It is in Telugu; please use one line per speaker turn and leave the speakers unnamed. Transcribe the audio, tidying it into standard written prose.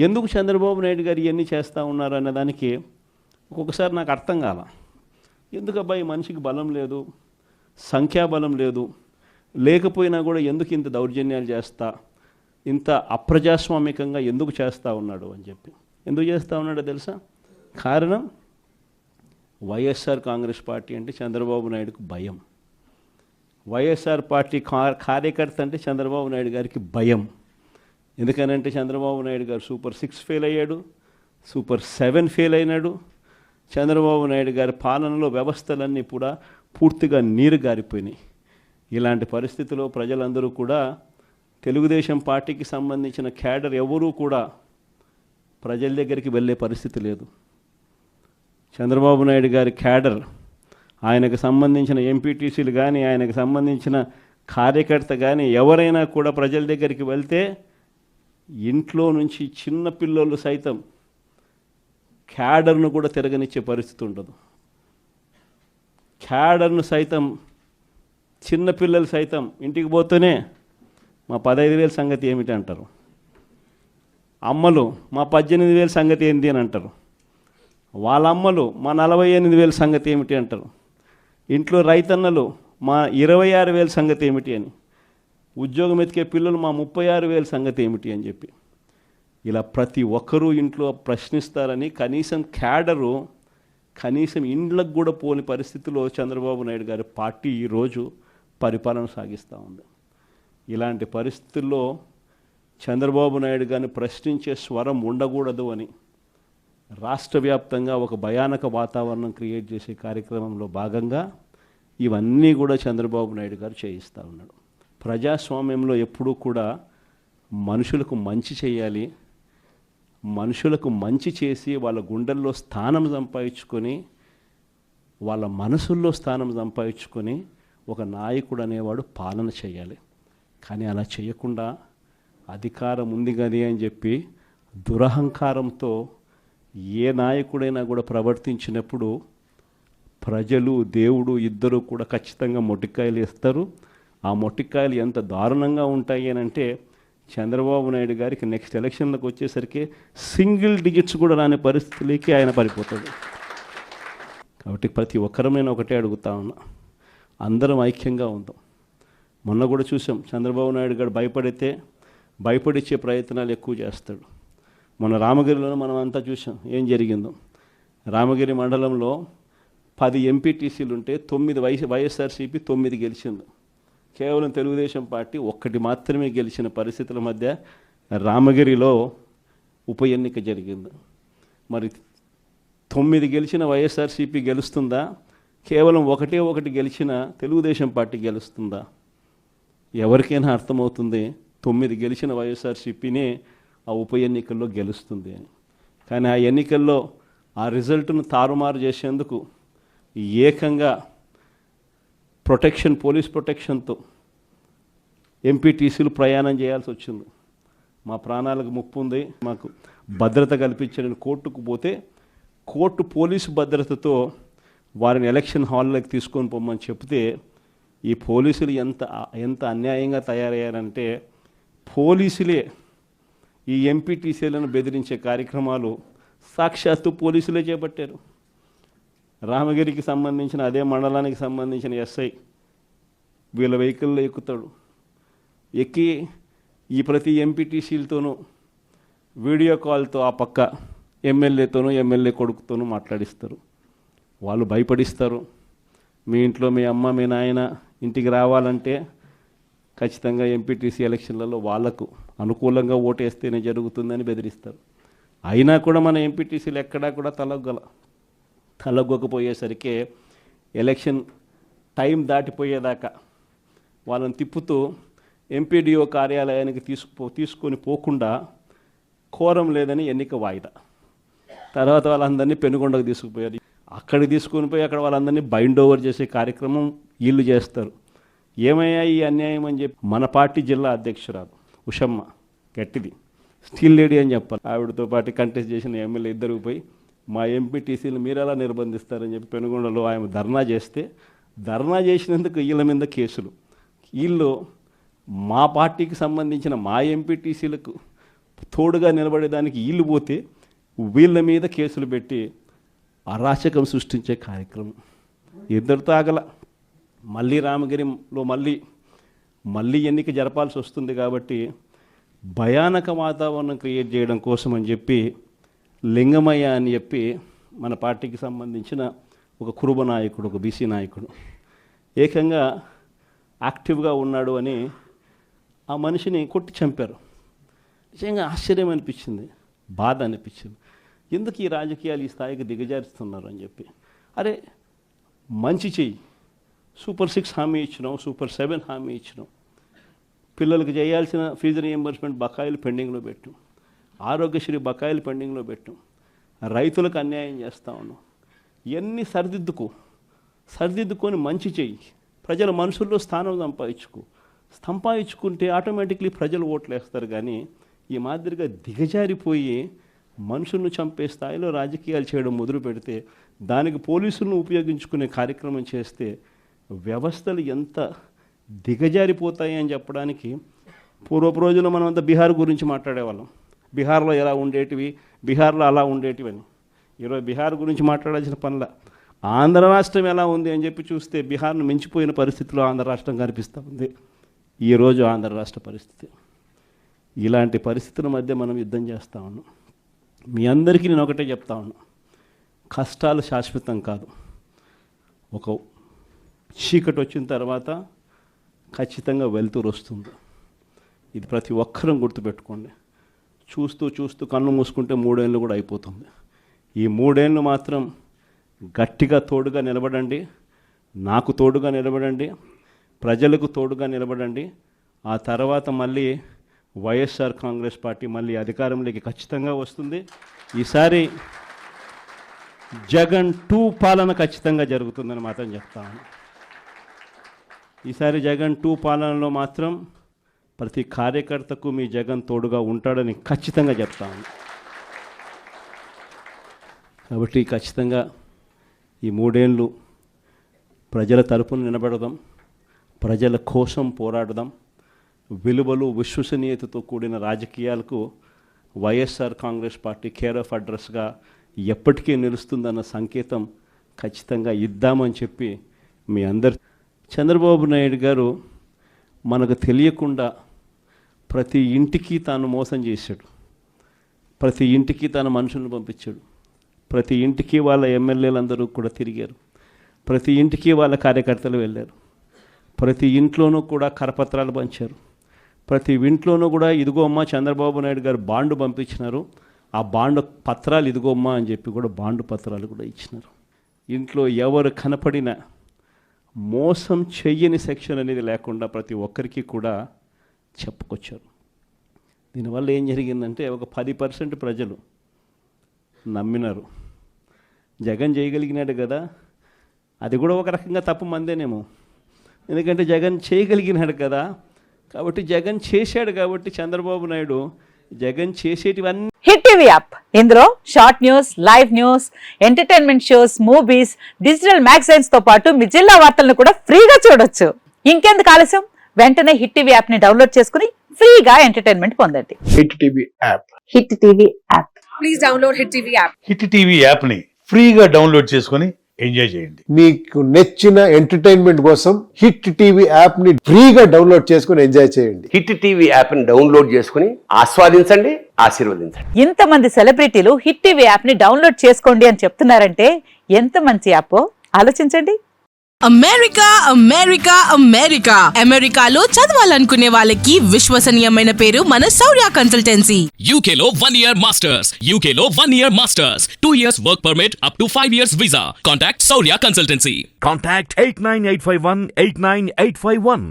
ఎందుకు చంద్రబాబు నాయుడు గారు ఇవన్నీ చేస్తూ ఉన్నారు అనే దానికి ఒక్కొక్కసారి నాకు అర్థం కాల. ఎందుకు అబ్బాయి మనిషికి బలం లేదు, సంఖ్యాబలం లేదు, లేకపోయినా కూడా ఎందుకు ఇంత దౌర్జన్యాలు చేస్తా, ఇంత అప్రజాస్వామికంగా ఎందుకు చేస్తూ ఉన్నాడు అని చెప్పి. ఎందుకు చేస్తూ ఉన్నాడో తెలుసా? కారణం వైఎస్ఆర్ కాంగ్రెస్ పార్టీ అంటే చంద్రబాబు నాయుడుకు భయం. వైఎస్ఆర్ పార్టీ కార్యకర్త అంటే చంద్రబాబు నాయుడు గారికి భయం. ఎందుకనంటే చంద్రబాబు నాయుడు గారు సూపర్ 6 ఫెయిల్ అయ్యాడు, సూపర్ 7 ఫెయిల్ అయినాడు. చంద్రబాబు నాయుడు గారి పాలనలో వ్యవస్థలన్నీ కూడా పూర్తిగా నీరు గారిపోయినాయి. ఇలాంటి పరిస్థితుల్లో ప్రజలందరూ కూడా తెలుగుదేశం పార్టీకి సంబంధించిన క్యాడర్ ఎవరూ కూడా ప్రజల దగ్గరికి వెళ్ళే పరిస్థితి లేదు. చంద్రబాబు నాయుడు గారి క్యాడర్, ఆయనకు సంబంధించిన ఎంపీటీసీలు కానీ, ఆయనకు సంబంధించిన కార్యకర్త కానీ ఎవరైనా కూడా ప్రజల దగ్గరికి వెళ్తే ఇంట్లో నుంచి చిన్న పిల్లలు సైతం క్యాడర్ను కూడా తిరగనిచ్చే పరిస్థితి ఉండదు. క్యాడర్ను సైతం, చిన్నపిల్లలు సైతం ఇంటికి పోతూనే మా 15,000 సంగతి ఏమిటి అంటారు. అమ్మలు మా 18,000 సంగతి ఏంటి అని అంటారు. వాళ్ళ అమ్మలు మా 48,000 సంగతి ఏమిటి అంటారు. ఇంట్లో రైతన్నలు మా 26,000 సంగతి ఏమిటి అని, ఉద్యోగం ఎతికే పిల్లలు మా 36,000 సంగతి ఏమిటి అని చెప్పి ఇలా ప్రతి ఒక్కరూ ఇంట్లో ప్రశ్నిస్తారని కనీసం క్యాడరు, కనీసం ఇండ్లకు కూడా పోని పరిస్థితిలో చంద్రబాబు నాయుడు గారి పార్టీ ఈరోజు పరిపాలన సాగిస్తూ ఉంది. ఇలాంటి పరిస్థితుల్లో చంద్రబాబు నాయుడు గారిని ప్రశ్నించే స్వరం ఉండకూడదు అని రాష్ట్ర వ్యాప్తంగా ఒక భయానక వాతావరణం క్రియేట్ చేసే కార్యక్రమంలో భాగంగా ఇవన్నీ కూడా చంద్రబాబు నాయుడు గారు చేయిస్తూ ఉన్నాడు. ప్రజాస్వామ్యంలో ఎప్పుడూ కూడా మనుషులకు మంచి చేయాలి, మనుషులకు మంచి చేసి వాళ్ళ గుండెల్లో స్థానం సంపాదించుకొని, వాళ్ళ మనసుల్లో స్థానం సంపాదించుకొని ఒక నాయకుడు అనేవాడు పాలన చేయాలి. కానీ అలా చేయకుండా అధికారం ఉంది కానీ అని చెప్పి దురహంకారంతో ఏ నాయకుడైనా కూడా ప్రవర్తించినప్పుడు ప్రజలు, దేవుడు ఇద్దరు కూడా ఖచ్చితంగా మొట్టికాయలు ఇస్తారు. ఆ మొట్టికాయలు ఎంత దారుణంగా ఉంటాయి అని అంటే చంద్రబాబు నాయుడు గారికి నెక్స్ట్ ఎలక్షన్లకు వచ్చేసరికి సింగిల్ డిజిట్స్ కూడా రాని పరిస్థితులకి ఆయన పడిపోతాడు. కాబట్టి ప్రతి ఒక్కరం నేను ఒకటే అడుగుతా ఉన్నా, అందరం ఐక్యంగా ఉందాం. మొన్న కూడా చూసాం, చంద్రబాబు నాయుడు గారు భయపడిచ్చే ప్రయత్నాలు ఎక్కువ చేస్తాడు. మొన్న రామగిరిలో మనం అంతా చూసాం ఏం జరిగిందో. రామగిరి మండలంలో 10 ఎంపీటీసీలు ఉంటే 9 వైఎస్ఆర్సీపీ 9 గెలిచింది. కేవలం తెలుగుదేశం పార్టీ 1 మాత్రమే గెలిచిన పరిస్థితుల మధ్య రామగిరిలో ఉప ఎన్నిక జరిగింది. మరి 9 గెలిచిన వైఎస్ఆర్సీపీ గెలుస్తుందా? కేవలం 1 గెలిచిన తెలుగుదేశం పార్టీ గెలుస్తుందా? ఎవరికైనా అర్థమవుతుంది 9 గెలిచిన వైఎస్ఆర్సీపీనే ఆ ఉప ఎన్నికల్లో గెలుస్తుంది అని. కానీ ఆ ఎన్నికల్లో ఆ రిజల్ట్ను తారుమారు చేసేందుకు ఏకంగా పోలీస్ ప్రొటెక్షన్తో ఎంపీటీసీలు ప్రయాణం చేయాల్సి వచ్చింది. మా ప్రాణాలకు ముప్పు ఉంది, మాకు భద్రత కల్పించని కోర్టుకు పోతే కోర్టు పోలీసు భద్రతతో వారిని ఎలక్షన్ హాల్లోకి తీసుకొని పోమని చెప్తే ఈ పోలీసులు ఎంత అన్యాయంగా తయారయ్యారంటే పోలీసులే ఈ ఎంపీటీసీలను బెదిరించే కార్యక్రమాలు సాక్షాత్తు పోలీసులే చేపట్టారు. రామగిరికి సంబంధించిన అదే మండలానికి సంబంధించిన ఎస్ఐ వీళ్ళ వెహికల్లో ఎక్కుతాడు. ఎక్కి ఈ ప్రతి ఎంపీటీసీలతోనూ వీడియో కాల్తో ఆ పక్క ఎమ్మెల్యేతోనూ ఎమ్మెల్యే కొడుకుతోనూ మాట్లాడిస్తారు. వాళ్ళు భయపడిస్తారు. మీ ఇంట్లో మీ అమ్మ మీ నాయన ఇంటికి రావాలంటే ఖచ్చితంగా ఎంపీటీసీ ఎలక్షన్లలో వాళ్లకు అనుకూలంగా ఓటేస్తేనే జరుగుతుందని బెదిరిస్తారు. అయినా కూడా మన ఎంపీటీసీలు ఎక్కడా కూడా తలగ్గకపోయేసరికి ఎలక్షన్ టైం దాటిపోయేదాకా వాళ్ళని తిప్పుతూ ఎంపీడీఓ కార్యాలయానికి తీసుకొని పోకుండా కోరం లేదని ఎన్నిక వాయిదా. తర్వాత వాళ్ళందరినీ పెనుగొండకు తీసుకుపోయారు. అక్కడికి తీసుకొని పోయి అక్కడ వాళ్ళందరినీ బైండ్ ఓవర్ చేసే కార్యక్రమం వీళ్ళు చేస్తారు. ఏమయ్యా ఈ అన్యాయం అని చెప్పి మన పార్టీ జిల్లా అధ్యక్షురాలు ఉషమ్మ గట్టిది స్టీల్ లేడీ అని చెప్పాలి, ఆవిడతో పాటు కంటెస్ట్ చేసిన ఎమ్మెల్యే ఇద్దరు పోయి మా ఎంపీటీసీలు మీరు ఎలా నిర్బంధిస్తారని చెప్పి పెనుగొండలో ఆయన ధర్నా చేస్తే, ధర్నా చేసినందుకు వీళ్ళ మీద కేసులు. వీళ్ళు మా పార్టీకి సంబంధించిన మా ఎంపీటీసీలకు తోడుగా నిలబడేదానికి వీళ్ళు పోతే వీళ్ళ మీద కేసులు పెట్టి అరాచకం సృష్టించే కార్యక్రమం ఇద్దరితో ఆగల. మళ్ళీ రామగిరిలో మళ్ళీ ఎన్నిక జరపాల్సి వస్తుంది కాబట్టి భయానక వాతావరణం క్రియేట్ చేయడం కోసం అని చెప్పి లింగమయ్య అని చెప్పి మన పార్టీకి సంబంధించిన ఒక కురుబ నాయకుడు, ఒక బీసీ నాయకుడు ఏకంగా యాక్టివ్గా ఉన్నాడు అని ఆ మనిషిని కొట్టి చంపారు. నిజంగా ఆశ్చర్యం అనిపించింది, బాధ అనిపించింది. ఎందుకు ఈ రాజకీయాలు ఈ స్థాయికి దిగజారుస్తున్నారు అని చెప్పి. అరే మంచి చెయ్యి, సూపర్ 6 హామీ ఇచ్చినాం, సూపర్ 7 హామీ ఇచ్చినాం, పిల్లలకు చేయాల్సిన ఫీజు రీఎంబర్స్మెంట్ బకాయిలు పెండింగ్లో పెట్టు, ఆరోగ్యశ్రీ బకాయిలు పెండింగ్లో పెట్టు, రైతులకు అన్యాయం చేస్తా ఉన్నాం. ఇవన్నీ సరిదిద్దుకొని మంచి చెయ్యి, ప్రజల మనసుల్లో స్థానం సంపాదించుకుంటే ఆటోమేటిక్లీ ప్రజలు ఓట్లు వేస్తారు. కానీ ఈ మాదిరిగా దిగజారిపోయి మనుషులను చంపే స్థాయిలో రాజకీయాలు చేయడం మొదలు పెడితే, దానికి పోలీసులను ఉపయోగించుకునే కార్యక్రమం చేస్తే వ్యవస్థలు ఎంత దిగజారిపోతాయి అని చెప్పడానికి పూర్వపు రోజుల్లో మనం అంతా బీహార్ గురించి మాట్లాడేవాళ్ళం. బీహార్లో ఎలా ఉండేటివి, బీహార్లో అలా ఉండేటివి అని. ఈరోజు బీహార్ గురించి మాట్లాడాల్సిన పనుల ఆంధ్ర రాష్ట్రం ఎలా ఉంది అని చెప్పి చూస్తే బీహార్ను మించిపోయిన పరిస్థితిలో ఆంధ్ర రాష్ట్రం కనిపిస్తూ ఉంది ఈరోజు ఆంధ్ర రాష్ట్ర పరిస్థితి. ఇలాంటి పరిస్థితుల మధ్య మనం యుద్ధం చేస్తూ ఉన్నాం. మీ అందరికీ నేను ఒకటే చెప్తా ఉన్నా, కష్టాలు శాశ్వతం కాదు. ఒక చీకటి వచ్చిన తర్వాత ఖచ్చితంగా వెలుతురు వస్తుంది. ఇది ప్రతి ఒక్కరం గుర్తుపెట్టుకోండి. చూస్తూ కన్ను మూసుకుంటే 3 ఏళ్ళు కూడా అయిపోతుంది. ఈ 3 ఏళ్ళు మాత్రం గట్టిగా తోడుగా నిలబడండి, నాకు తోడుగా నిలబడండి, ప్రజలకు తోడుగా నిలబడండి. ఆ తర్వాత మళ్ళీ వైఎస్ఆర్ కాంగ్రెస్ పార్టీ మళ్ళీ అధికారంలోకి ఖచ్చితంగా వస్తుంది. ఈసారి జగన్ 2 పాలన ఖచ్చితంగా జరుగుతుందని మాత్రం చెప్తాను. ఈసారి జగన్ 2 పాలనలో మాత్రం ప్రతి కార్యకర్తకు మీ జగన్ తోడుగా ఉంటాడని ఖచ్చితంగా చెప్తాను. కాబట్టి ఖచ్చితంగా ఈ 3 ఏళ్ళు ప్రజల తరపున నిలబడదాం, ప్రజల కోసం పోరాడదాం. విలువలు విశ్వసనీయతతో కూడిన రాజకీయాలకు YSR Congress party care of అడ్రస్గా ఎప్పటికీ నిలుస్తుందన్న సంకేతం ఖచ్చితంగా ఇద్దామని చెప్పి మీ అందరు. చంద్రబాబు నాయుడు గారు మనకు తెలియకుండా ప్రతి ఇంటికి తాను మోసం చేశాడు, ప్రతి ఇంటికి తన మనుషులను పంపించాడు, ప్రతి ఇంటికి వాళ్ళ ఎమ్మెల్యేలందరూ కూడా తిరిగారు, ప్రతి ఇంటికి వాళ్ళ కార్యకర్తలు వెళ్ళారు, ప్రతి ఇంట్లోనూ కూడా కరపత్రాలు పంచారు, ప్రతి ఇంట్లోనూ కూడా ఇదిగో అమ్మ చంద్రబాబు నాయుడు గారు బాండు పంపించినారు, ఆ బాండు పత్రాలు ఇదిగో అమ్మ అని చెప్పి కూడా బాండు పత్రాలు కూడా ఇచ్చినారు. ఇంట్లో ఎవరు కనపడినా మోసం చెయ్యని సెక్షన్ అనేది లేకుండా ప్రతి ఒక్కరికి కూడా చెప్పుకొచ్చారు. దీనివల్ల ఏం జరిగిందంటే ఒక 10% ప్రజలు నమ్మినారు. జగన్ చేయగలిగినాడు కదా, అది కూడా ఒక రకంగా తప్పు మందేనేమో, ఎందుకంటే జగన్ చేయగలిగినాడు కదా, కాబట్టి జగన్ చేశాడు కాబట్టి చంద్రబాబు నాయుడు జగన్ చేసేటివన్నీ.
హిట్ టీవీ యాప్, ఇందులో short news, live news, entertainment shows, movies, digital magazines తో పాటు మీ జిల్లా వార్తలను కూడా ఫ్రీగా చూడొచ్చు. ఇంకెందుకు ఆలస్యం, వెంటనే హిట్ టీవీ యాప్ ని డౌన్లోడ్ చేసుకుని ఫ్రీగా ఎంటర్టైన్మెంట్ పొందండి.
Hit TV app,
hit TV app,
please download hit TV app.
Hit TV app ని ఫ్రీగా డౌన్లోడ్ చేసుకొని ఎంజాయ్ చేయండి.
మీకు నచ్చిన ఎంటర్టైన్మెంట్ కోసం హిట్ టీవీ యాప్ ని ఫ్రీగా డౌన్లోడ్ చేసుకొని ఎంజాయ్ చేయండి.
హిట్ టీవీ యాప్ ని డౌన్లోడ్ చేసుకుని ఆస్వాదించండి, ఆశీర్వదించండి.
ఇంతమంది సెలబ్రిటీలు హిట్ టీవీ యాప్ ని డౌన్లోడ్ చేసుకోండి అని చెప్తున్నారంటే ఎంత మంచి యాప్ ఆలోచించండి.
అమెరికా అమెరికా అమెరికా అమెరికాలో చదవాలనుకునే వాళ్ళకి విశ్వసనీయమైన పేరు మన శౌర్య కన్సల్టెన్సీ.
UK లో 1 year masters, UK లో 1 year masters, 2 years work permit up to 5 years visa. Contact Saurya Consultancy.
Contact 89851 89851.